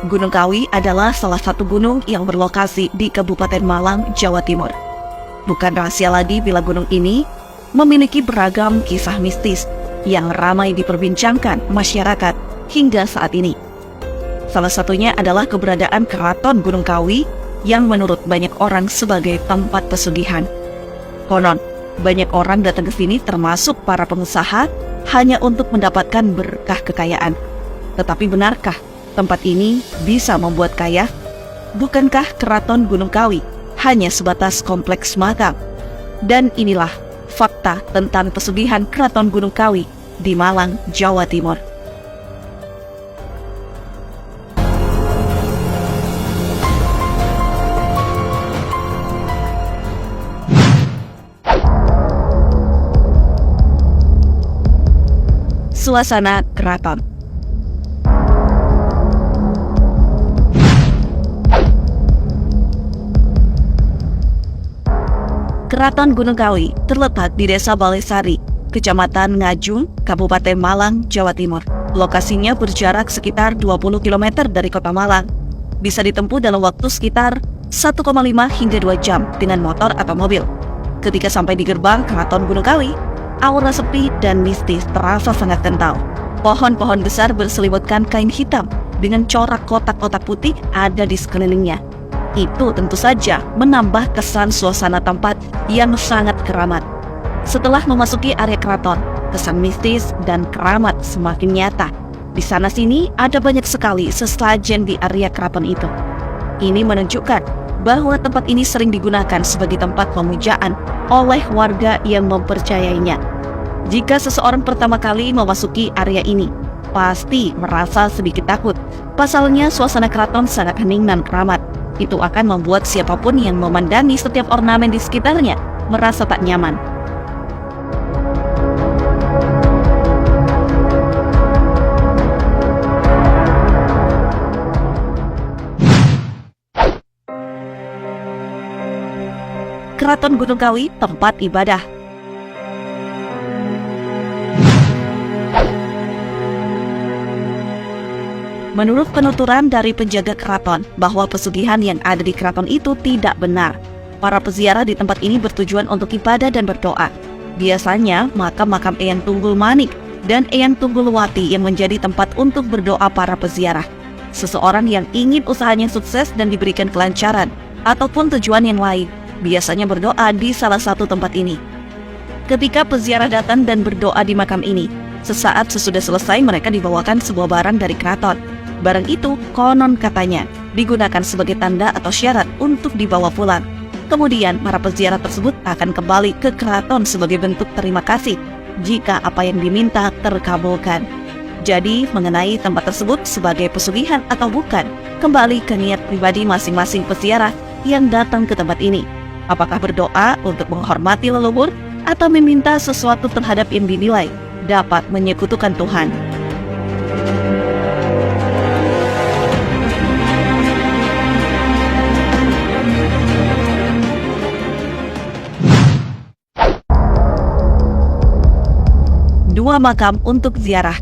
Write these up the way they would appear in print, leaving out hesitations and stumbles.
Gunung Kawi adalah salah satu gunung yang berlokasi di Kabupaten Malang, Jawa Timur. Bukan rahasia lagi bila gunung ini memiliki beragam kisah mistis yang ramai diperbincangkan masyarakat hingga saat ini. Salah satunya adalah keberadaan Keraton Gunung Kawi yang menurut banyak orang sebagai tempat pesugihan. Konon, banyak orang datang ke sini termasuk para pengusaha hanya untuk mendapatkan berkah kekayaan. Tetapi benarkah tempat ini bisa membuat kaya? Bukankah Keraton Gunung Kawi hanya sebatas kompleks makam? Dan inilah fakta tentang pesugihan Keraton Gunung Kawi di Malang, Jawa Timur. Suasana keraton. Keraton Gunung Kawi terletak di Desa Balesari, Kecamatan Ngajung, Kabupaten Malang, Jawa Timur. Lokasinya berjarak sekitar 20 km dari kota Malang. Bisa ditempuh dalam waktu sekitar 1,5 hingga 2 jam dengan motor atau mobil. Ketika sampai di gerbang Keraton Gunung Kawi, aura sepi dan mistis terasa sangat kental. Pohon-pohon besar berselimutkan kain hitam dengan corak kotak-kotak putih ada di sekelilingnya. Itu tentu saja menambah kesan suasana tempat yang sangat keramat. Setelah memasuki area keraton, kesan mistis dan keramat semakin nyata. Di sana-sini ada banyak sekali sesajen di area keraton itu. Ini menunjukkan bahwa tempat ini sering digunakan sebagai tempat pemujaan oleh warga yang mempercayainya. Jika seseorang pertama kali memasuki area ini, pasti merasa sedikit takut. Pasalnya suasana keraton sangat hening dan keramat. Itu akan membuat siapapun yang memandangi setiap ornamen di sekitarnya merasa tak nyaman. Keraton Gunung Kawi, tempat ibadah. Menurut penuturan dari penjaga keraton bahwa pesugihan yang ada di keraton itu tidak benar. Para peziarah di tempat ini bertujuan untuk ibadah dan berdoa. Biasanya makam-makam Eyang Tunggul Manik dan Eyang Tunggul Wati yang menjadi tempat untuk berdoa para peziarah. Seseorang yang ingin usahanya sukses dan diberikan kelancaran ataupun tujuan yang lain biasanya berdoa di salah satu tempat ini. Ketika peziarah datang dan berdoa di makam ini, sesaat sesudah selesai mereka dibawakan sebuah barang dari keraton. Barang itu konon katanya digunakan sebagai tanda atau syarat untuk dibawa pulang. Kemudian para peziarah tersebut akan kembali ke keraton sebagai bentuk terima kasih jika apa yang diminta terkabulkan. Jadi mengenai tempat tersebut sebagai pesugihan atau bukan, kembali ke niat pribadi masing-masing peziarah yang datang ke tempat ini. Apakah berdoa untuk menghormati leluhur atau meminta sesuatu terhadap yang dinilai dapat menyekutukan Tuhan. Dua makam untuk ziarah.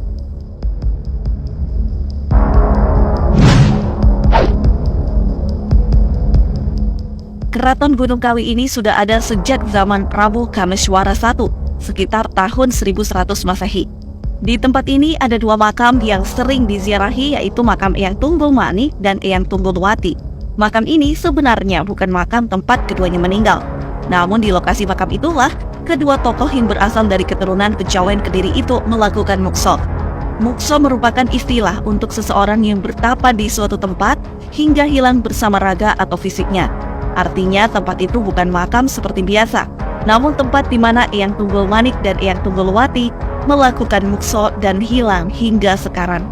Keraton Gunung Kawi ini sudah ada sejak zaman Prabu Kameswara I, sekitar tahun 1100 Masehi. Di tempat ini ada dua makam yang sering diziarahi, yaitu makam Eyang Tunggul Manik dan Eyang Tunggul Wati. Makam ini sebenarnya bukan makam tempat keduanya meninggal. Namun di lokasi makam itulah kedua tokoh yang berasal dari keturunan Kejawen Kediri itu melakukan mukso. Mukso merupakan istilah untuk seseorang yang bertapa di suatu tempat hingga hilang bersama raga atau fisiknya. Artinya tempat itu bukan makam seperti biasa, namun tempat di mana Eyang Tunggul Manik dan Eyang Tunggul Wati melakukan mukso dan hilang hingga sekarang.